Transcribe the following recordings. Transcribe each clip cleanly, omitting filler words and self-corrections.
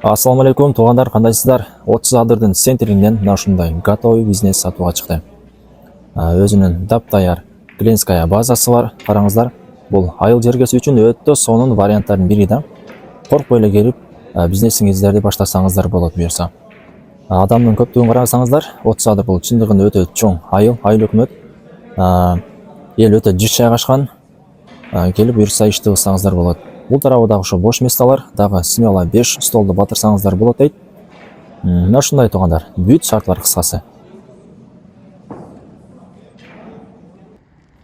Ассаламу алейкум, туғандар, қандайсыздар? 30 адырдың центринен мына ушундай готовый бизнес сатууга чыкты. Өзүнүн таптаяр клиентская базасы бар. Караңыздар, бул айыл жергеси үчүн өтө сонун варианттардын бири да. Коркпой эле келип, бизнесиңиздерди баштасаңыздар болот буюрса. Адамдын көптүгүн карасаңыздар, 30 адыр бул чындыгында өтө чоң айыл өкмөт. Эл өтө жыш жайгашкан. Келип буюрса ишти кылсаңыздар болот. Бул тарабы дагы ошо бош месталар, дагы смело 5 столду батырсаңыздар болот дейт. Мына ушундай туугандар, бүт шартлар кыскасы.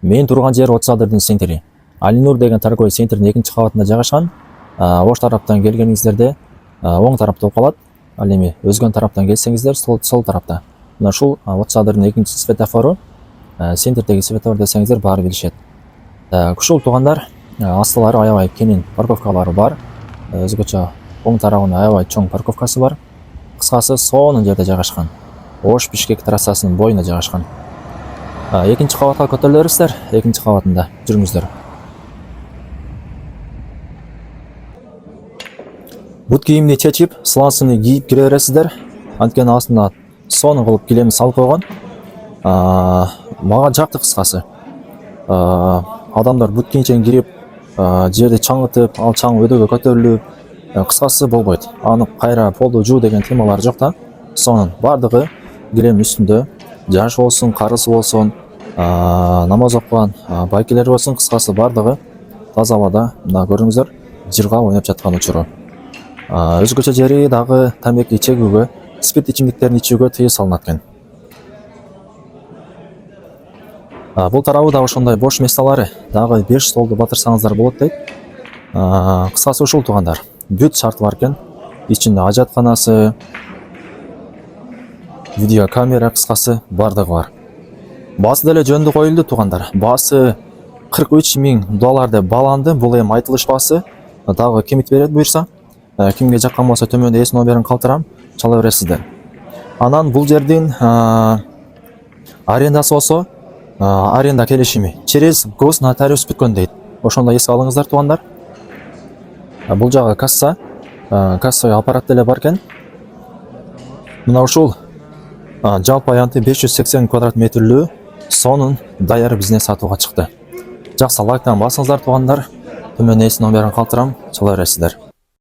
Мен турган жер 30 адырдын центри. Алинур деген торговый центрдин 2-чи кабатында жайгашкан. Ош тараптан келгениңиздерде оң тарапта болуп калат. Ал эми өзгөн тараптан келсеңиздер сол тарапта. Мына ушул 30 адырдын 2-чи светофору, центрдеги светофор десеңиздер баары билишет. Ушул туугандар, астылары аябай кенен парковкалары бар. Өзгөчө оң тарабында аябай чоң парковкасы бар. Кыскасы сонун жерде жайгашкан. Ош Бишкек трассасынын боюнда жайгашкан. 2-чи кабатка көтөрүлөрсүздөр, 2-чи кабатында жүрүңүздөр. Бут кийимди чечип, слансыны кийип кире бересиздер. Анткени астына сонун кылып килем салып койгон. Мага жакты кыскасы. Адамдар бут кийимчен кирип, жерди чаңытып, ал чаң өдөгө көтөрүлүп, кыскасы болбойт. Аны кайра полду жуу деген темалар жок да. Сонун бардыгы килем үстүндө, жаш болсун, карысы болсун, намаз окуган байкелер болсун, кыскасы бардыгы таза абада. Мына көрүңүздөр, жырга ойноп жаткан учуру. Өзгөчө жери дагы тамеки чегүүгө, спирт ичимдиктерин ичүүгө тыюу салынат экен. Бул тарабы да ошондой бош месталары, дагы 5 столду батырсаңыздар болот дейт. Кыскасы ушул туугандар, бүт шарт бар экен. Ичинде ажатканасы, видео камера, кыскасы бардыгы бар. Баасы деле жөндү коюлду туугандар. Баасы 43 000 доллар деп бааланды. Бул эми айтылыш баасы. Дагы кимит берет буюрса, кимге жаккан болсо төмөндө эс номерин калтырам, чала бересиздер. Анан бул жердин арендасы болсо, аренда келишими через госнотариус бүткөн дейт. Ошондо эске алыңыздар туугандар. Бул жагы касса, кассовый аппарат деле бар экен. Мына ушул жалпы аянты 580 квадрат метрлүү сонун даяр бизнес сатууга чыкты. Жакшы, лайктан басыңыздар туугандар. Төмөн эс номерин калтырам, чала бересиздер.